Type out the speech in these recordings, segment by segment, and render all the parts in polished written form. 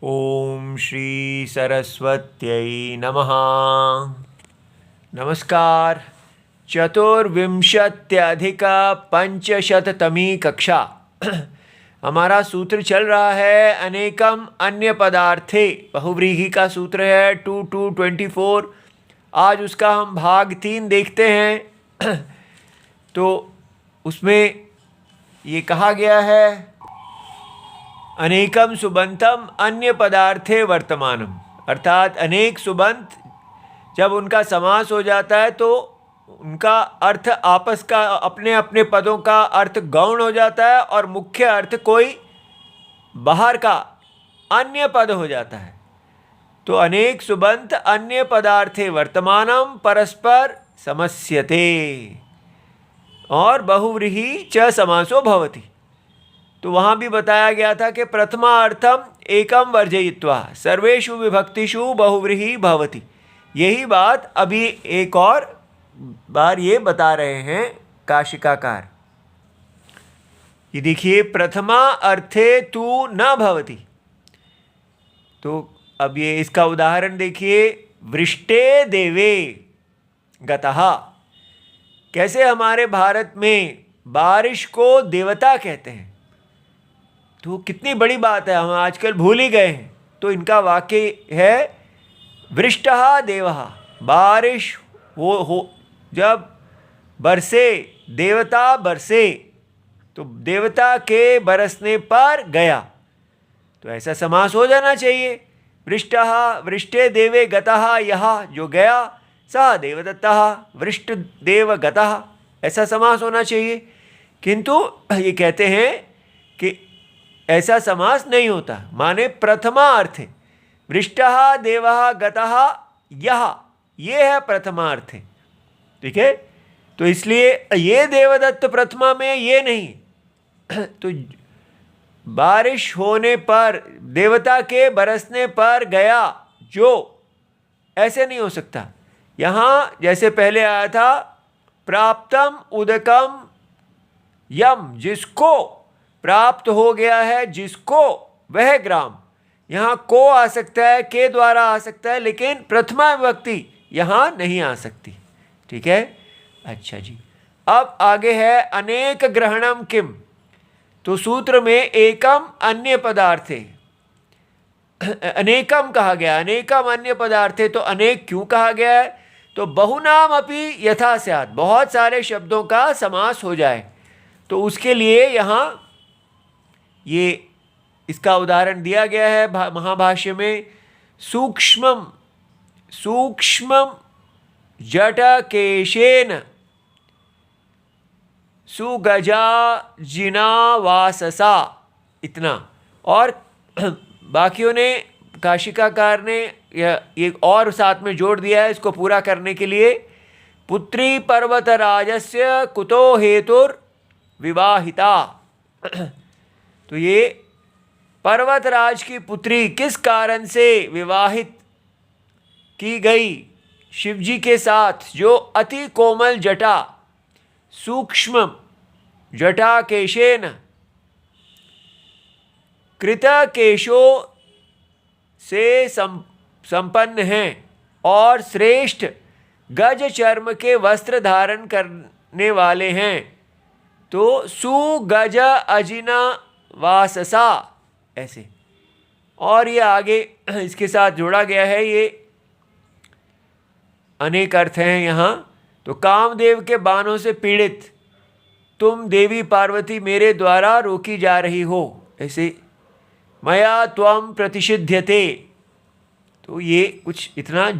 ओम श्री सरस्वत्यै नमः। नमस्कार। चतुर्विंशत्यधिक पंचशततमी कक्षा। हमारा सूत्र चल रहा है अनेकम अन्य पदार्थे, बहुव्रीहि का सूत्र है 224। आज उसका हम भाग 3 देखते हैं। तो उसमें ये कहा गया है अनेकम सुबंतम अन्य पदार्थे वर्तमानम, अर्थात अनेक सुबंत जब उनका समास हो जाता है तो उनका अर्थ आपस का अपने अपने पदों का अर्थ गौण हो जाता है और मुख्य अर्थ कोई बाहर का अन्य पद हो जाता है। तो अनेक सुबंत अन्य पदार्थे वर्तमानम परस्पर समस्यते और बहुव्रीहि च समासो भवति। तो वहाँ भी बताया गया था कि प्रथमा अर्थम एकम वर्जयित्वा सर्वेषु विभक्तिषु बहुव्रीहि भवति। यही बात अभी एक और बार ये बता रहे हैं काशिकाकार। ये देखिए, प्रथमा अर्थे तु न भवति। तो अब ये इसका उदाहरण देखिए, वृष्टे देवे गतः। कैसे हमारे भारत में बारिश को देवता कहते हैं, तो कितनी बड़ी बात है, हम आजकल भूल ही गए हैं। तो इनका वाक्य है वृष्टः देवः, बारिश हो जब बरसे, देवता बरसे, तो देवता के बरसने पर गया, तो ऐसा समास हो जाना चाहिए। वृष्टः वृष्टे देवे गतः, यह जो गया, सः देवदत्तः वृष्ट देव गतः, ऐसा समास होना चाहिए। किंतु ये कहते हैं कि ऐसा समास नहीं होता, माने प्रथमा अर्थ है। वृष्टः देवः गतः, यह ये है प्रथमा अर्थ है। ठीक है, तो इसलिए ये देवदत्त प्रथमा में ये नहीं। तो बारिश होने पर, देवता के बरसने पर गया जो, ऐसे नहीं हो सकता। यहाँ जैसे पहले आया था प्राप्तम उदकम यम, जिसको प्राप्त हो गया है, जिसको वह ग्राम। यहाँ को आ सकता है, के द्वारा आ सकता है, लेकिन प्रथमा विभक्ति यहाँ नहीं आ सकती। ठीक है, अच्छा जी। अब आगे है अनेक ग्रहणम किम। तो सूत्र में एकम अन्य पदार्थे, अनेकम कहा गया, अनेकम अन्य पदार्थे। तो अनेक क्यों कहा गया है, तो बहुनाम अपि यथा स्यात्, बहुत सारे शब्दों का समास हो जाए, तो उसके लिए यहाँ ये इसका उदाहरण दिया गया है महाभाष्य में। सूक्ष्मम सूक्ष्मम जटकेशेन सुगजा जिनावाससा, इतना। और बाकियों ने, काशिकाकार ने ये और साथ में जोड़ दिया है इसको पूरा करने के लिए। पुत्री पर्वतराजस्य कुतो हेतुर विवाहिता। तो ये पर्वतराज की पुत्री किस कारण से विवाहित की गई शिवजी के साथ, जो अति कोमल जटा, सूक्ष्म जटा केशेन, कृत केशों से संपन्न हैं और श्रेष्ठ गज चर्म के वस्त्र धारण करने वाले हैं। तो सुगज अजिना वाससा, ऐसे। और ये आगे इसके साथ जोड़ा गया है, ये अनेक अर्थ हैं यहाँ। तो कामदेव के बाणों से पीड़ित तुम देवी पार्वती मेरे द्वारा रोकी जा रही हो, ऐसे। मया त्वं प्रतिषिध्यते, तो ये कुछ इतना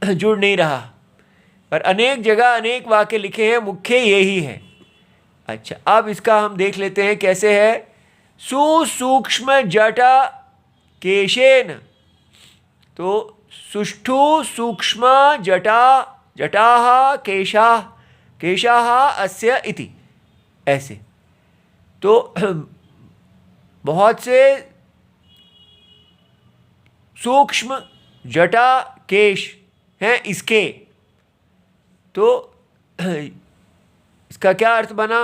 जुड़ नहीं रहा, पर अनेक जगह अनेक वाक्य लिखे हैं, मुख्य यही है। अच्छा, अब इसका हम देख लेते हैं कैसे है। सुसूक्ष्म जटा केशेन, तो सुष्ठु सूक्ष्म जटा, जटाः केशाः, केशाः अस्य इति, ऐसे। तो बहुत से सूक्ष्म जटा केश हैं इसके, तो इसका क्या अर्थ बना,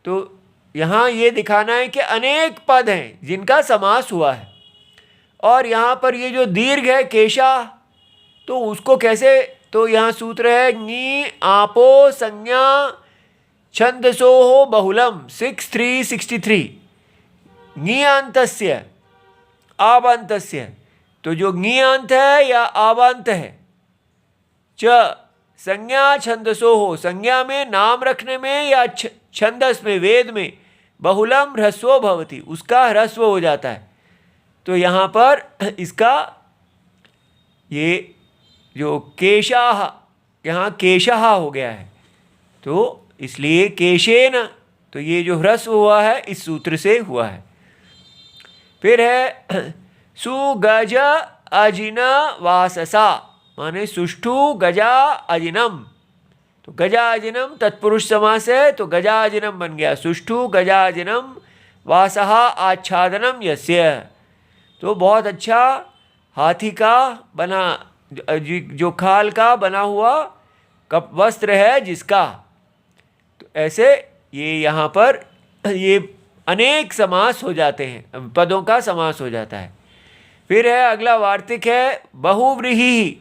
तो यहाँ ये दिखाना है कि अनेक पद हैं जिनका समास हुआ है, और यहाँ पर ये जो दीर्घ है केशा, तो उसको कैसे, तो यहाँ सूत्र है नी आपो संज्ञा छंदसोः बहुलम 6363 ङियांतस्य आबंतस्य। तो जो ङियांत है या आबंत है, च संज्ञा छंदसोः, संज्ञा में नाम रखने में या छंदस में वेद में, बहुलम ह्रस्वो भवति, उसका ह्रस्व हो जाता है। तो यहाँ पर इसका ये जो केशाह, यहाँ केशः हो गया है, तो इसलिए केशेन, तो ये जो ह्रस्व हुआ है इस सूत्र से हुआ है। फिर है सुगज अजिन वाससा, माने सुष्ठु गजा अजिनम। तो गजा अजिनम तत्पुरुष समास है, तो गजा अजिनम बन गया सुष्ठु गजा अजिनम वासहा आच्छादनम यस्य। तो बहुत अच्छा हाथी का बना, जो खाल का बना हुआ कप वस्त्र है जिसका। तो ऐसे ये यहाँ पर ये अनेक समास हो जाते हैं, पदों का समास हो जाता है। फिर है अगला वार्तिक है बहुव्रीहि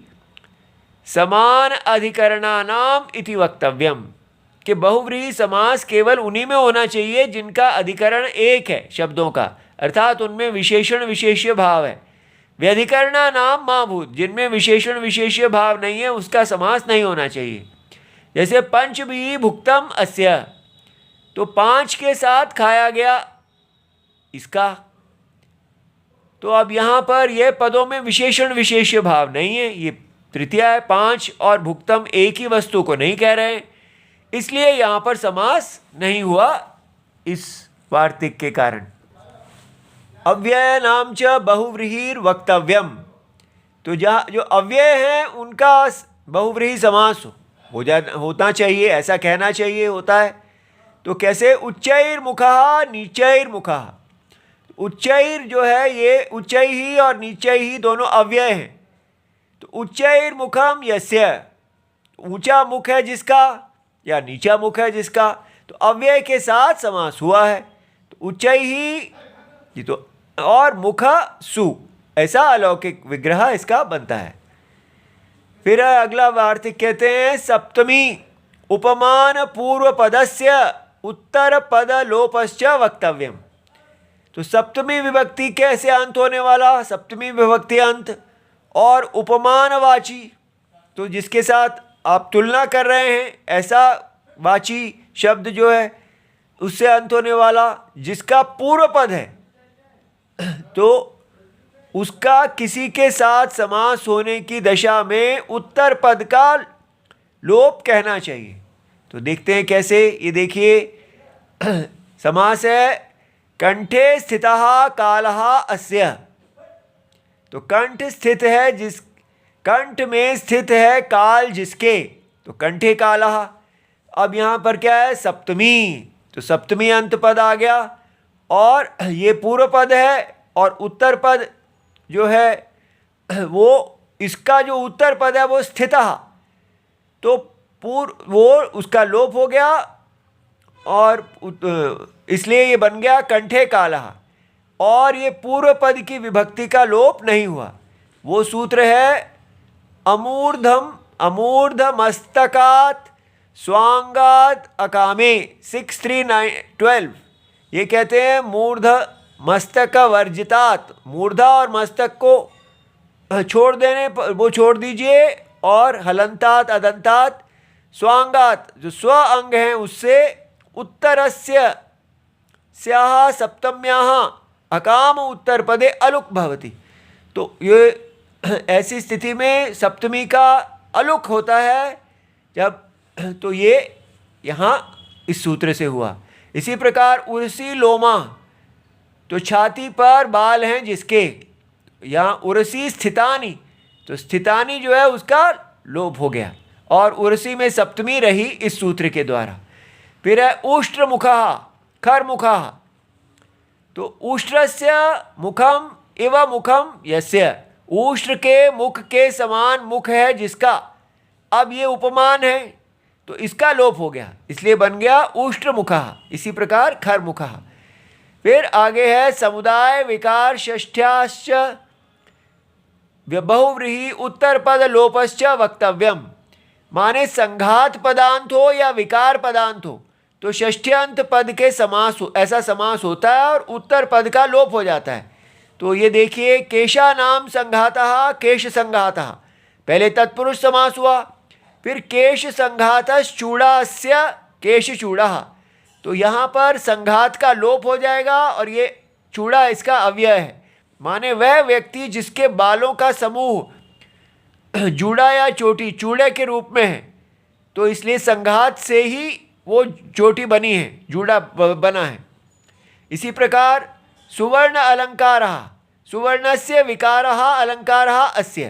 समान अधिकरणानाम इति वक्तव्यम, कि बहुव्रीहि समास केवल उन्हीं में होना चाहिए जिनका अधिकरण एक है शब्दों का, अर्थात उनमें विशेषण विशेष्य भाव है। व्यधिकरणा नाम मा भूत, जिनमें विशेषण विशेष्य भाव नहीं है उसका समास नहीं होना चाहिए। जैसे पंच भी भुक्तम अस्य, तो 5 के साथ खाया गया इसका। तो अब यहाँ पर यह पदों में विशेषण विशेष्य भाव नहीं है, ये तृतीया है। 5 और भुक्तम एक ही वस्तु को नहीं कह रहे हैं, इसलिए यहाँ पर समास नहीं हुआ इस वार्तिक के कारण। अव्यय नाम च बहुव्रीहिर वक्तव्यम, तो जहाँ जो अव्यय हैं उनका बहुव्रीहि समास होता चाहिए, ऐसा कहना चाहिए, होता है। तो कैसे, उच्चैर मुखः नीचैर मुखः। उच्चैर जो है ये उच्चै ही और नीचै ही दोनों अव्यय हैं। तो उच्चैर मुखम यस्य, ऊंचा मुख है जिसका या नीचा मुख है जिसका, तो अव्यय के साथ समास हुआ है। तो उच्चै ही ये तो, और मुख सु, ऐसा अलौकिक विग्रह इसका बनता है। फिर अगला वार्तिक कहते हैं सप्तमी उपमान पूर्व पदस्य उत्तर पद लोपश्च वक्तव्यम। तो सप्तमी विभक्ति कैसे अंत होने वाला, सप्तमी विभक्ति अंत और उपमानवाची, तो जिसके साथ आप तुलना कर रहे हैं ऐसा वाची शब्द जो है उससे अंत होने वाला, जिसका पूर्व पद है तो उसका किसी के साथ समास होने की दशा में उत्तर पद का लोप कहना चाहिए। तो देखते हैं कैसे, ये देखिए समास है कंठे स्थितः कालः अस्य। तो कंठ स्थित है, जिस कंठ में स्थित है काल जिसके, तो कंठे कालः। अब यहाँ पर क्या है, सप्तमी, तो सप्तमी अंत पद आ गया, और ये पूर्व पद है, और उत्तर पद जो है वो इसका जो उत्तर पद है वो स्थितः, तो वो उसका लोप हो गया, और इसलिए ये बन गया कंठे कालः। और ये पूर्व पद की विभक्ति का लोप नहीं हुआ। वो सूत्र है अमूर्धम अमूर्धमस्तकात् स्वांगात् अकामे 6312। ये कहते हैं मूर्ध मस्तक वर्जितात, मूर्धा और मस्तक को छोड़ देने पर, वो छोड़ दीजिए, और हलंतात अदंतात स्वांगात, जो स्व अंग हैं उससे, उत्तरस्य स्याः सप्तम्याः अकाम उत्तर पदे अलुक भवति। तो ये ऐसी स्थिति में सप्तमी का अलुक होता है जब, तो ये यहाँ इस सूत्र से हुआ। इसी प्रकार उर्सी लोमा, तो छाती पर बाल हैं जिसके, यहाँ उर्सी स्थितानी, तो स्थितानी जो है उसका लोप हो गया, और उर्सी में सप्तमी रही इस सूत्र के द्वारा। फिर है उष्ट्र मुखः खर मुखः, तो उष्ट्रस्य मुखम इव मुखम यस्य, उष्ट्र के मुख के समान मुख है जिसका। अब ये उपमान है, तो इसका लोप हो गया, इसलिए बन गया उष्ट्रमुखः। इसी प्रकार खरमुखः। फिर आगे है समुदाय विकार षष्ठ्याश्च बहुव्रीहि उत्तर पद लोपश्च वक्तव्यम। माने संघात पदांत हो या विकार पदांत हो तो षष्ठ्यंत पद के समास हो, ऐसा समास होता है और उत्तर पद का लोप हो जाता है। तो ये देखिए, केशा नाम संघातः केश संघातः, पहले तत्पुरुष समास हुआ, फिर केश संघातश्चूड़ास्य केश चूड़ा, तो यहाँ पर संघात का लोप हो जाएगा और ये चूड़ा इसका अव्यय है। माने वह व्यक्ति जिसके बालों का समूह जूड़ा या चोटी चूड़े के रूप में है, तो इसलिए संघात से ही वो चोटी बनी है, जूड़ा बना है। इसी प्रकार सुवर्ण अलंकारः, सुवर्णस्य विकारः अलंकारः अस्य,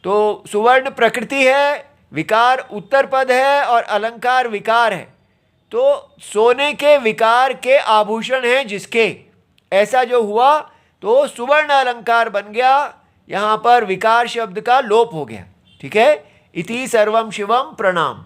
तो सुवर्ण प्रकृति है, विकार उत्तर पद है और अलंकार विकार है, तो सोने के विकार के आभूषण हैं जिसके, ऐसा जो हुआ तो सुवर्ण अलंकार बन गया, यहाँ पर विकार शब्द का लोप हो गया। ठीक है। इति सर्वम शिवम प्रणाम।